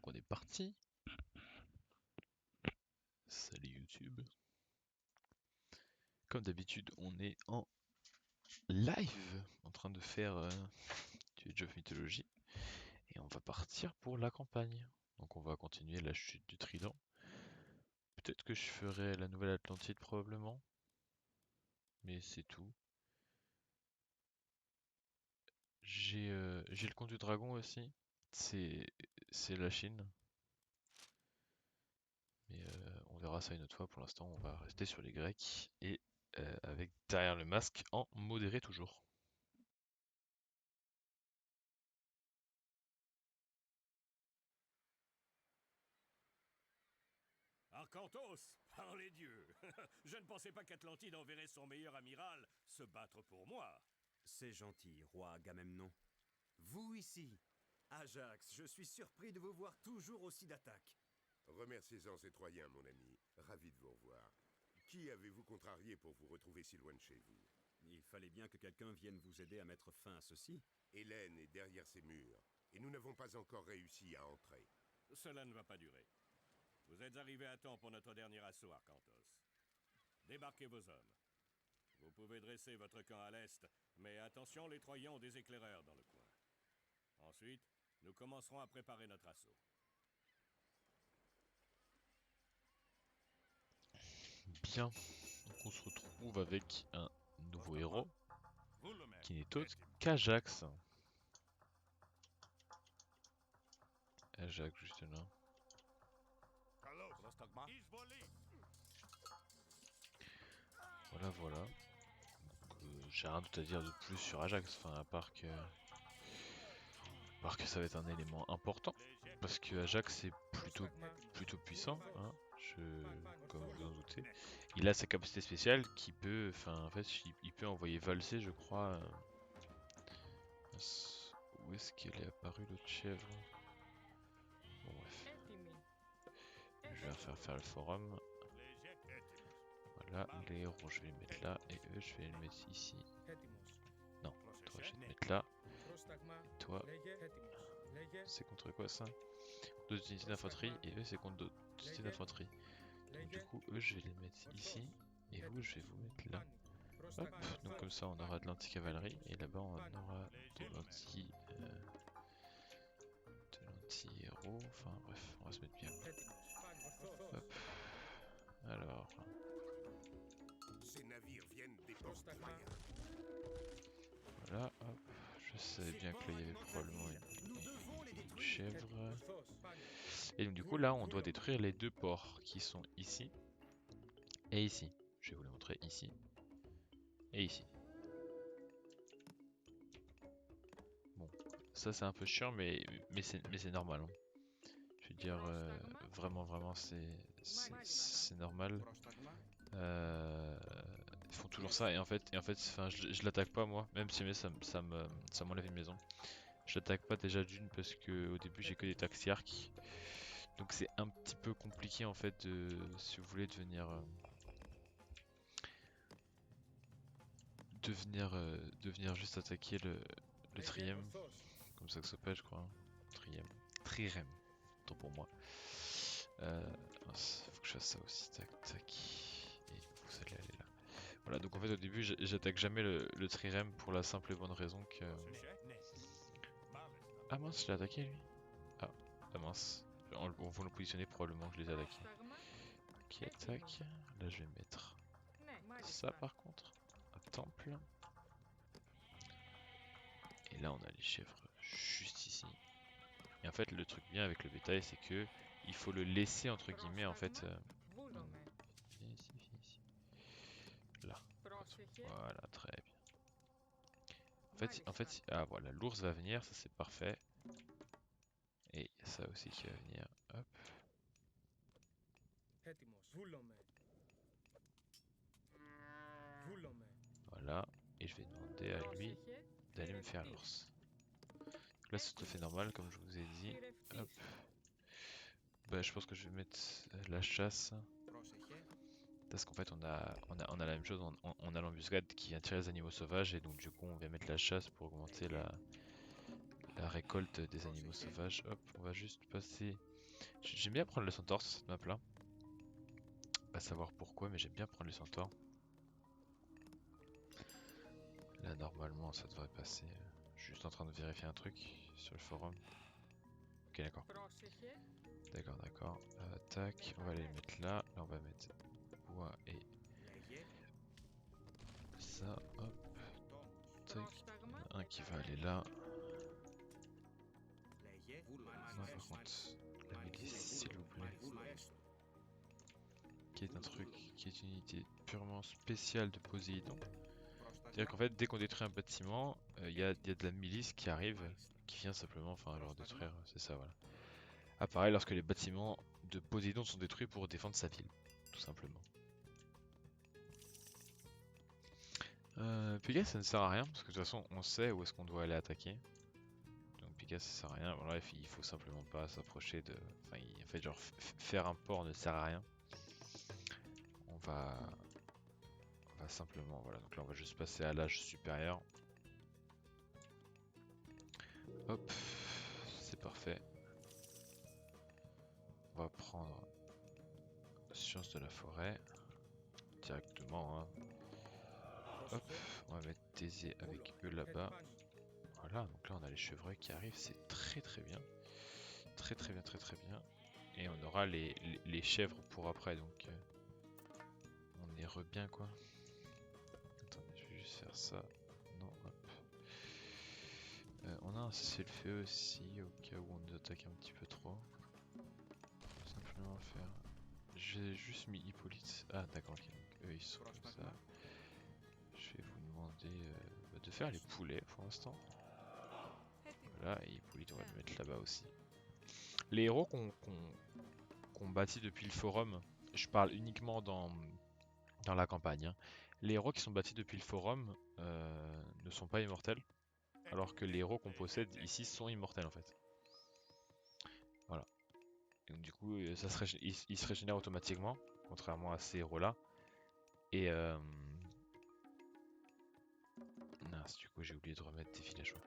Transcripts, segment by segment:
Donc on est parti. Salut YouTube. Comme d'habitude, on est en live en train de faire du Age of Mythology. Et on va partir pour la campagne. Donc on va continuer la chute du Trident. Peut-être que je ferai la nouvelle Atlantide probablement. Mais c'est tout. J'ai le Comte du Dragon aussi. C'est la Chine. Mais on verra ça une autre fois. Pour l'instant, on va rester sur les Grecs. Et avec derrière le masque en modéré toujours. Arcantos, par les dieux. Je ne pensais pas qu'Atlantide enverrait son meilleur amiral se battre pour moi. C'est gentil, roi Agamemnon. Vous ici, Ajax, je suis surpris de vous voir toujours aussi d'attaque. Remerciez-en ces Troyens, mon ami. Ravi de vous revoir. Qui avez-vous contrarié pour vous retrouver si loin de chez vous? Il fallait bien que quelqu'un vienne vous aider à mettre fin à ceci. Hélène est derrière ces murs, et nous n'avons pas encore réussi à entrer. Cela ne va pas durer. Vous êtes arrivé à temps pour notre dernier assaut, Arcantos. Débarquez vos hommes. Vous pouvez dresser votre camp à l'est, mais attention, les Troyens ont des éclaireurs dans le coin. Ensuite, nous commencerons à préparer notre assaut. Bien, donc on se retrouve avec un nouveau héros qui n'est autre qu'Ajax. Ajax juste là. Voilà. Donc, j'ai rien d'autre à dire de plus sur Ajax, enfin à part que ça va être un élément important, parce que Ajax est plutôt puissant, hein, comme vous en doutez. Il a sa capacité spéciale qui peut, en fait, il peut envoyer valser, je crois. Où est-ce qu'elle est apparue l'autre chèvre? Bon bref, je vais faire le forum. Voilà, les héros je vais les mettre là, et eux je vais les mettre ici. Non, toi je vais les mettre là. Et toi, c'est contre quoi ça? D'autres unités d'infanterie, et eux c'est contre d'autres unités d'infanterie. Donc du coup, eux je vais les mettre ici, et vous je vais vous mettre là. Hop, donc comme ça on aura de l'anti-cavalerie, et là-bas on aura de l'anti-héros, enfin bref, on va se mettre bien. Hop. Alors. Ces navires viennent des ports troyens. Voilà, hop. Je savais bien que là il y avait probablement une chèvre. Et donc du coup là on doit détruire les deux ports qui sont ici et ici. Je vais vous les montrer ici et ici. Bon, ça c'est un peu chiant mais c'est normal. Hein. Je veux dire vraiment c'est normal. Ils font toujours ça et en fait je l'attaque pas moi, même si ça m'enlève une maison. Je l'attaque pas déjà d'une parce que au début j'ai que des taxiarques. Donc c'est un petit peu compliqué en fait si vous voulez de venir juste attaquer le trième. Comme ça que ça s'appelle je crois. Hein. Trirème. Tant pour moi. Faut que je fasse ça aussi. Tac tac. Et vous allez aller là. Voilà, donc en fait au début j'attaque jamais le trirème pour la simple et bonne raison que... Ah mince, je l'ai attaqué lui. Ah mince. On va le positionner probablement que je les ai attaqués. Qui attaque. Là je vais mettre ça par contre. Un temple. Et là on a les chèvres juste ici. Et en fait le truc bien avec le bétail c'est que il faut le laisser entre guillemets en fait. Ici. Là. Voilà, très bien. En fait, ah voilà, l'ours va venir, ça c'est parfait. Et il y a ça aussi qui va venir. Hop. Voilà. Et je vais demander à lui d'aller me faire l'ours. Là c'est tout à fait normal comme je vous ai dit. Hop. Bah je pense que je vais mettre la chasse. Parce qu'en fait on a la même chose, on a l'embuscade qui attire les animaux sauvages et donc du coup on va mettre la chasse pour augmenter la récolte des animaux sauvages. Hop, on va juste passer J'aime bien prendre le centaure sur cette map là. Pas savoir pourquoi, mais j'aime bien prendre le centaure. Là normalement ça devrait passer. Je suis juste en train de vérifier un truc sur le forum. Ok d'accord. D'accord. Tac, on va les mettre là. Là on va mettre bois et ça. Hop. Tac. Un qui va aller là. Non par contre la milice s'il vous plaît. Qui est un truc qui est une unité purement spéciale de Poséidon. C'est-à-dire qu'en fait dès qu'on détruit un bâtiment, il y a de la milice qui arrive, qui vient simplement leur détruire, c'est ça voilà. Apparaît lorsque les bâtiments de Poséidon sont détruits pour défendre sa ville, tout simplement. Pégase ça ne sert à rien, parce que de toute façon on sait où est-ce qu'on doit aller attaquer. Donc Pégase ça sert à rien, voilà, il faut simplement pas s'approcher de... Enfin en fait genre faire un port ne sert à rien. On va simplement, voilà, donc là on va juste passer à l'âge supérieur. Hop, c'est parfait. On va prendre science de la forêt directement. Hein. Hop, on va mettre Thésée avec eux là-bas. Voilà, donc là on a les chevreuils qui arrivent, c'est très bien. Très bien. Et on aura les chèvres pour après, donc on est re bien quoi. Attendez, je vais juste faire ça. Non, hop. On a un cessez-le-feu aussi, au cas où on nous attaque un petit peu trop. Simplement faire... J'ai juste mis Hippolyte. Ah d'accord, ok, donc eux ils sont comme ça. Je vais vous demander de faire les poulets pour l'instant. Voilà, et Hippolyte on va le mettre là-bas aussi. Les héros qu'on bâtit depuis le forum, je parle uniquement dans la campagne. Hein. Les héros qui sont bâtis depuis le forum ne sont pas immortels, alors que les héros qu'on possède ici sont immortels en fait. Voilà. Et donc du coup, ils se régénèrent automatiquement, contrairement à ces héros-là. Et mince, du coup j'ai oublié de remettre des villageois.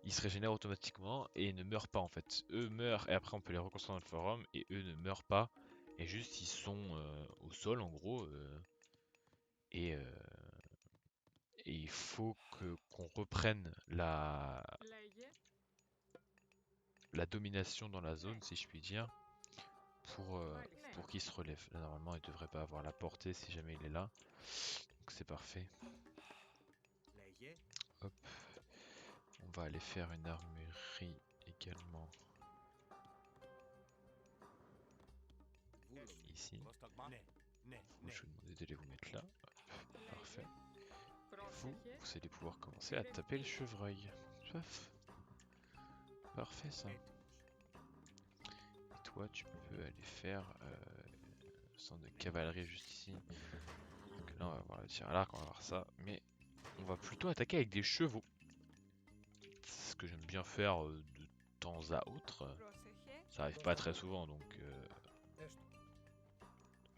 Ils se régénèrent automatiquement et ne meurent pas en fait. Eux meurent et après on peut les reconstruire dans le forum et eux ne meurent pas. Et juste ils sont au sol en gros. Et il faut qu'on reprenne la domination dans la zone, si je puis dire, pour qu'il se relève. Là, normalement, il devrait pas avoir la portée si jamais il est là. Donc c'est parfait. Hop. On va aller faire une armurerie également. Ici. Je vais vous demander d'aller vous mettre là. Hop. Parfait. Vous allez pouvoir commencer à taper le chevreuil. Paf. Parfait ça. Et toi tu peux aller faire un centre de cavalerie juste ici. Donc là on va avoir le tir à l'arc, on va voir ça. Mais on va plutôt attaquer avec des chevaux. C'est ce que j'aime bien faire de temps à autre. Ça arrive pas très souvent donc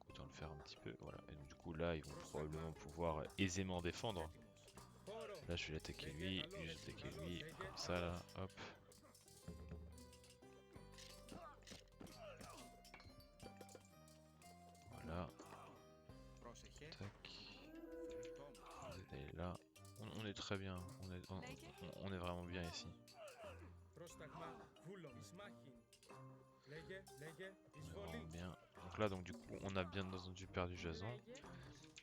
autant le faire un petit peu. Voilà. Et donc, du coup là ils vont probablement pouvoir aisément défendre. Là je vais l'attaquer lui, je vais attaquer lui, comme ça là, hop. Voilà. Tac. Vous allez là. On est très bien, on est vraiment bien ici. On est vraiment bien. Donc là, donc du coup, on a bien entendu perdu Jason.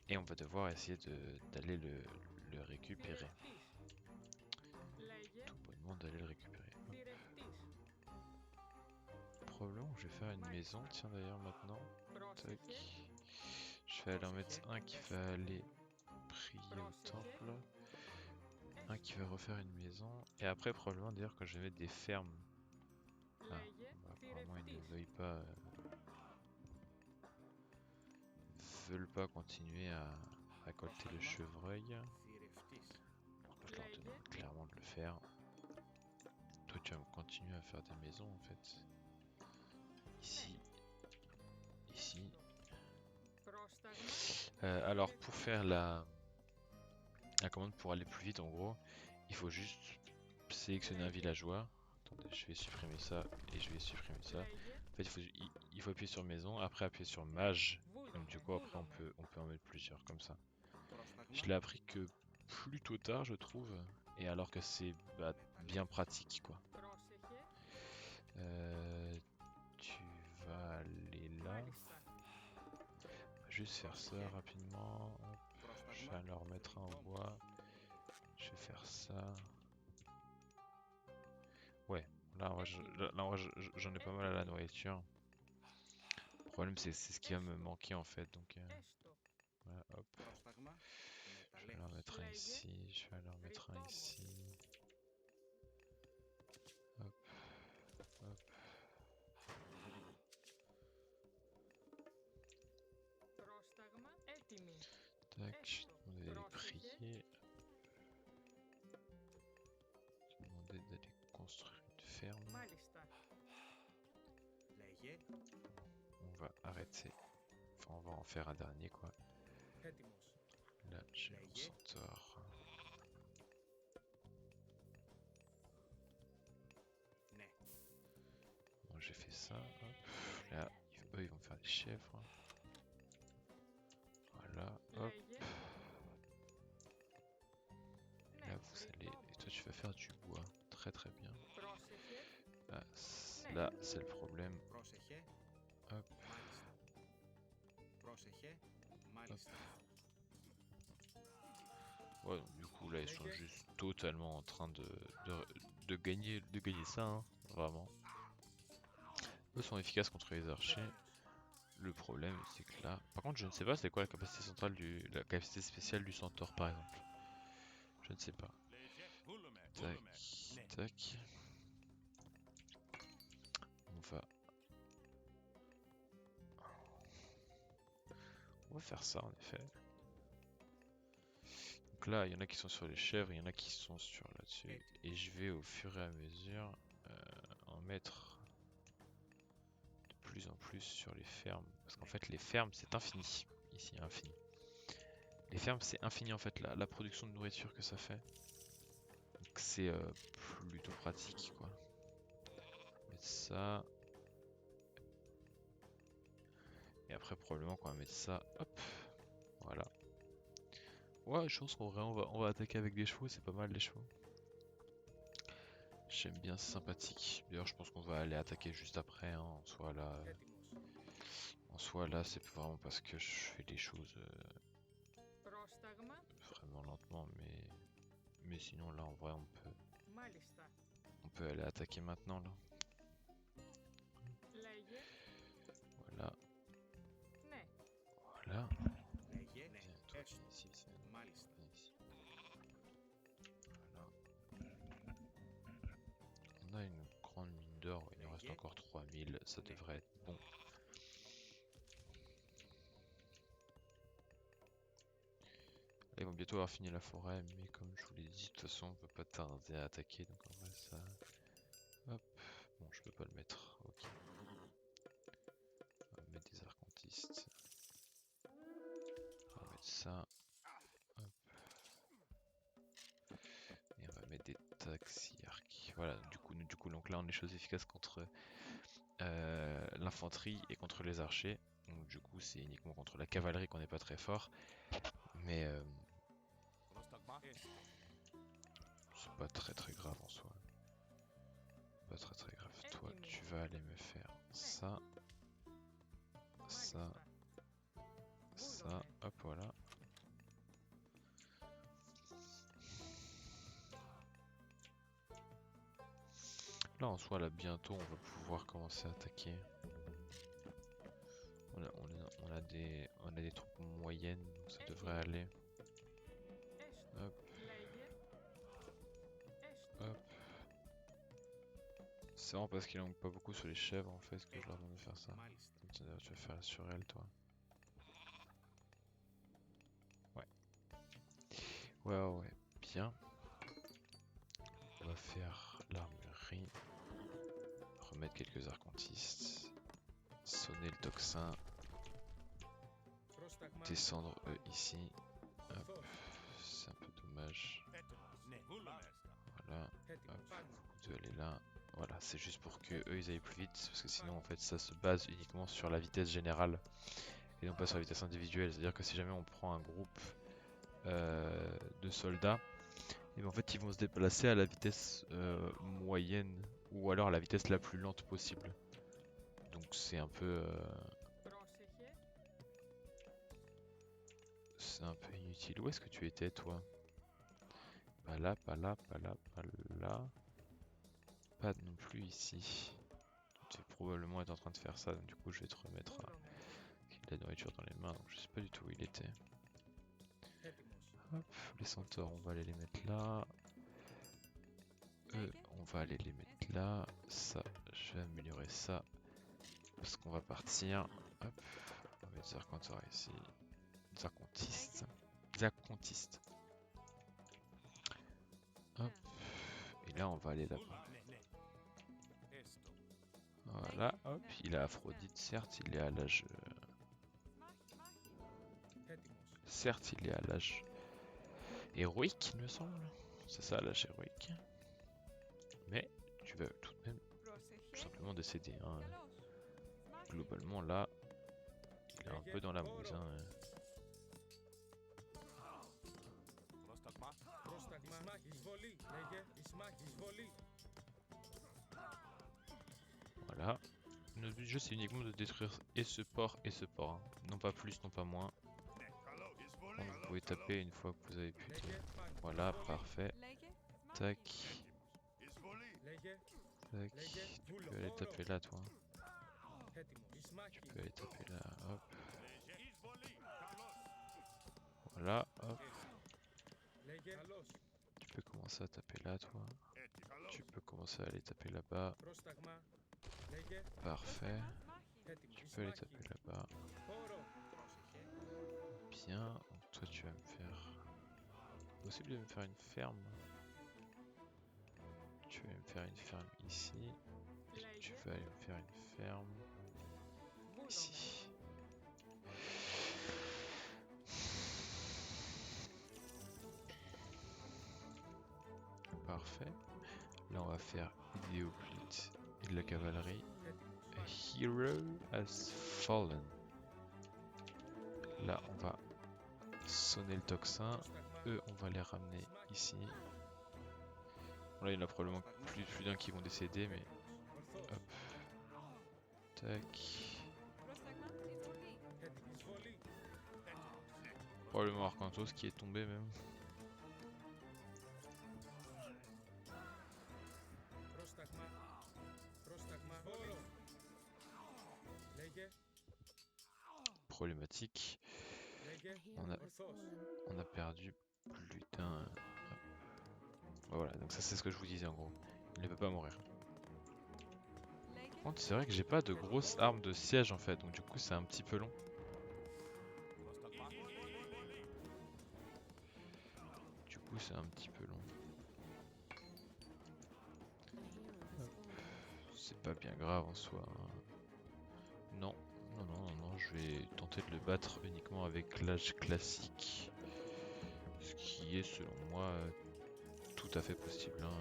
Et on va devoir essayer d'aller le récupérer. Tout bonnement d'aller le récupérer. Hop. Probablement que je vais faire une maison, tiens d'ailleurs maintenant. Tac. Je vais aller en mettre un qui va aller prier au temple. Un qui va refaire une maison. Et après probablement d'ailleurs que je vais mettre des fermes. Ah, bah, apparemment ils ne veulent pas continuer à récolter le chevreuil. Je leur demande clairement de le faire. Toi tu vas continuer à faire des maisons en fait. Ici. Ici. Alors pour faire la commande pour aller plus vite en gros, il faut juste sélectionner un villageois Attendez, je vais supprimer ça et je vais supprimer ça. En fait, il faut appuyer sur maison, après appuyer sur mage. Donc du coup, après on peut en mettre plusieurs comme ça. Je l'ai appris que plutôt tard, je trouve, et alors que c'est bien pratique, quoi. Tu vas aller là. On va juste faire ça rapidement. Hop. Je vais leur mettre un bois. Je vais faire ça. Ouais, là, j'en ai pas mal à la nourriture. Le problème, c'est ce qui va me manquer en fait. Donc, voilà, hop. Je vais leur mettre un ici. Je vais leur mettre un ici. Hop, hop. Tac, je vais demander d'aller prier. Je vais demander d'aller construire une ferme. On va arrêter. Enfin, on va en faire un dernier, quoi. Là, j'ai mon centaure. Bon, j'ai fait ça. Hop. Là, eux, ils vont faire des chèvres. Voilà, hop. Là, vous allez... Et toi, tu vas faire du bois. Très très bien. Ah, là, c'est le problème. Hop. Hop. Ouais, donc, du coup, là, ils sont juste totalement en train de gagner ça, hein, vraiment. Eux sont efficaces contre les archers. Le problème, c'est que là... Par contre, je ne sais pas c'est quoi la capacité centrale la capacité spéciale du centaure, par exemple. Je ne sais pas. Tac, tac. On va faire ça, en effet. Donc là, il y en a qui sont sur les chèvres, il y en a qui sont sur là-dessus. Et je vais au fur et à mesure en mettre de plus en plus sur les fermes. Parce qu'en fait, les fermes, c'est infini. Ici, infini. Les fermes, c'est infini en fait, la production de nourriture que ça fait. Donc c'est plutôt pratique, quoi. Mettre ça. Et après, probablement qu'on va mettre ça. Hop. Voilà. Ouais, je pense qu'en vrai, on va attaquer avec des chevaux, c'est pas mal les chevaux. J'aime bien, c'est sympathique. D'ailleurs, je pense qu'on va aller attaquer juste après, hein. En soi, là, c'est vraiment parce que je fais les choses vraiment lentement, mais sinon, là, en vrai, on peut aller attaquer maintenant, là. Voilà. Voilà. Viens, toi, viens ici, viens ici. Voilà. On a une grande mine d'or, il nous reste encore 3000, ça devrait être bon. Là, ils vont bientôt avoir fini la forêt, mais comme je vous l'ai dit, de toute façon, on peut pas tarder à attaquer, donc en vrai, ça... Hop, bon, je peux pas le mettre, ok. On va mettre des arcantistes. On va mettre ça. Hop. Et on va mettre des taxiarques. Voilà, du coup, donc là, on est chose efficace contre l'infanterie et contre les archers. Donc du coup, c'est uniquement contre la cavalerie qu'on n'est pas très fort. Mais c'est pas très grave en soi. Pas très grave. Toi, tu vas aller me faire ça. Ça. Ça. Hop, voilà. Là, en soi, là, bientôt, on va pouvoir commencer à attaquer. On a des troupes moyennes, donc ça devrait aller. Hop. Hop. C'est vraiment parce qu'il manque pas beaucoup sur les chèvres en fait que je leur demande de faire ça. Tu vas faire sur elle, toi. Ouais. Ouais, bien. On va faire l'armurerie. Remettre quelques arcantistes. Sonner le tocsin. Descendre ici. Hop. C'est un peu dommage. Voilà. Hop. Vous deux allez là. Voilà, c'est juste pour que eux ils aillent plus vite, parce que sinon en fait ça se base uniquement sur la vitesse générale et non pas sur la vitesse individuelle. C'est-à-dire que si jamais on prend un groupe de soldats, et ben, en fait ils vont se déplacer à la vitesse moyenne ou alors à la vitesse la plus lente possible. Donc c'est un peu inutile. Où est-ce que tu étais toi? Pas là, pas là, pas là, pas là. Pas non plus ici. Tu vas probablement être en train de faire ça, donc du coup je vais te remettre la nourriture dans les mains, donc je sais pas du tout où il était. Hop, les centaures, on va aller les mettre là. Eux, on va aller les mettre là. Ça, je vais améliorer ça. Parce qu'on va partir. Hop, on va mettre Zarkantor ici. Zarcontiste. Zarcontiste. Hop, et là on va aller là-bas. Voilà, hop, il a Aphrodite, certes, il est à l'âge... Certes, il est à l'âge héroïque, il me semble. C'est ça, l'âge héroïque. Mais tu vas tout de même tout simplement décéder. Hein. Globalement, là, il est un peu dans la mouise. Hein. Voilà. Notre but du jeu, c'est uniquement de détruire et ce port. Hein. Non pas plus, non pas moins. Donc, vous pouvez taper une fois que vous avez pu. Voilà, parfait. Tac. Tac. Tu peux aller taper là, toi. Tu peux aller taper là, hop. Voilà, hop. Tu peux commencer à taper là, toi. Tu peux commencer à aller taper là-bas. Parfait. Tu peux aller taper là-bas. Bien. Donc toi, tu vas me faire... Possible de me faire une ferme. Tu vas me faire une ferme ici. Et tu vas aller me faire une ferme ici. Parfait. Là, on va faire Idéoplite et de la cavalerie. A hero has fallen. Là, on va sonner le tocsin. Eux, on va les ramener ici. Bon, là, il y en a probablement plus d'un qui vont décéder, mais... Hop. Tac. Probablement Arcantos qui est tombé même. Problématique. On a perdu plus d'un... Voilà, donc ça c'est ce que je vous disais en gros. Il ne peut pas mourir. Par contre, c'est vrai que j'ai pas de grosses armes de siège en fait, donc du coup c'est un petit peu long. C'est un petit peu long. C'est pas bien grave en soi. Non, je vais tenter de le battre uniquement avec l'âge classique. Ce qui est selon moi tout à fait possible. Hein.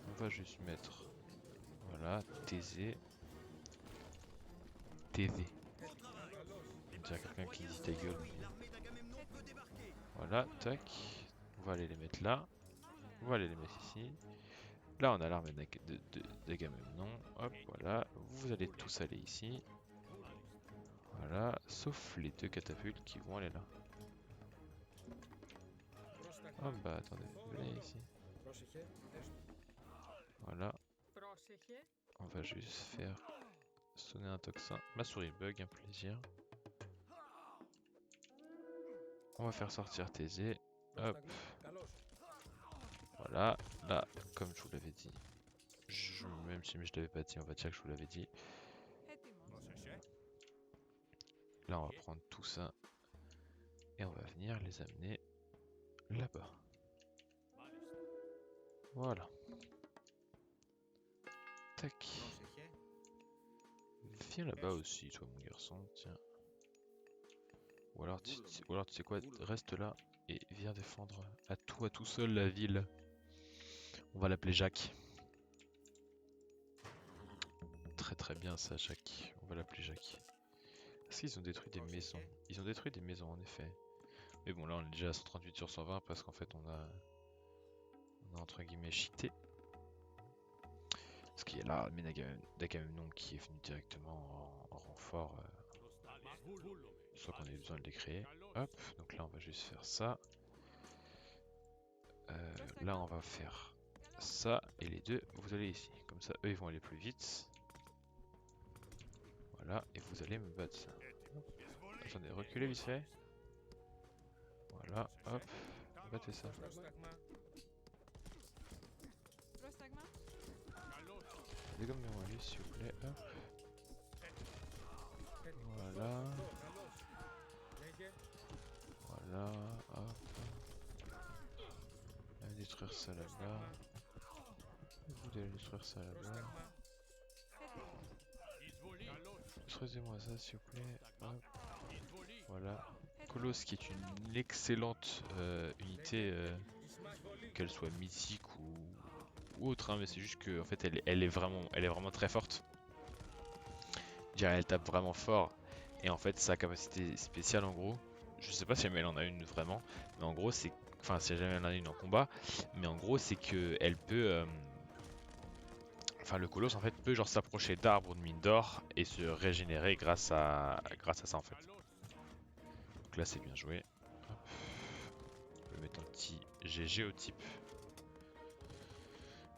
On va juste mettre... Voilà, Thésée. Thésée. On dirait quelqu'un qui dit ta gueule. Voilà, tac. On va aller les mettre là. On va aller les mettre ici. Là, on a l'armée d'Agamemnon. Hop, voilà. Vous allez tous aller ici. Voilà, sauf les deux catapultes qui vont aller là. Oh bah attendez, venez ici. Voilà. On va juste faire sonner un tocsin. Ma souris bug, un plaisir. On va faire sortir Thésée. Hop. Voilà. Là, comme je vous l'avais dit. Même si je l'avais pas dit, on va dire que je vous l'avais dit. Là, on va prendre tout ça. Et on va venir les amener là-bas. Voilà. Tac. Viens là-bas aussi, toi mon garçon, tiens. Ou alors tu sais quoi, reste là et viens défendre à toi tout seul la ville. On va l'appeler Jacques. Très très bien ça, Jacques. On va l'appeler Jacques. Est-ce qu'ils ont détruit des maisons? Ils ont détruit des maisons en effet. Mais bon là on est déjà à 138 sur 120 parce qu'en fait on a entre guillemets cheaté. Parce qu'il y a là d'Agamemnon qui est venu directement en renfort. Soit qu'on ait besoin de les créer. Hop, donc là on va juste faire ça. Là on va faire ça et les deux vous allez ici. Comme ça eux ils vont aller plus vite. Voilà, et vous allez me battre ça. Attendez, reculez vite fait. Voilà, hop, battez ça. Dégommez-moi lui s'il vous plaît, hop. Voilà. Voilà, hop. Allez détruire ça là-bas. Vous allez détruire ça là-bas. Détruisez-moi ça s'il vous plaît, hop. Voilà. Colosse qui est une excellente unité, qu'elle soit mythique ou autre, hein, mais c'est juste que en fait elle est vraiment très forte. Je dirais elle tape vraiment fort et en fait sa capacité spéciale en gros, je sais pas si elle en a une vraiment, mais en gros c'est, enfin si jamais elle en a une en combat, mais en gros c'est que elle peut, enfin le colosse en fait peut genre s'approcher d'arbres ou de mines d'or et se régénérer grâce à ça en fait. Donc là c'est bien joué. Hop. Je vais mettre un petit GG au type.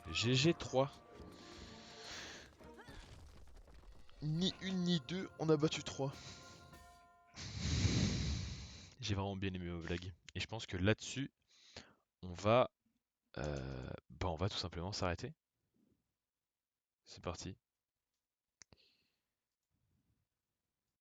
GG3. Ni une ni deux, on a battu 3. J'ai vraiment bien aimé vos blagues. Et je pense que là-dessus, on va tout simplement s'arrêter. C'est parti.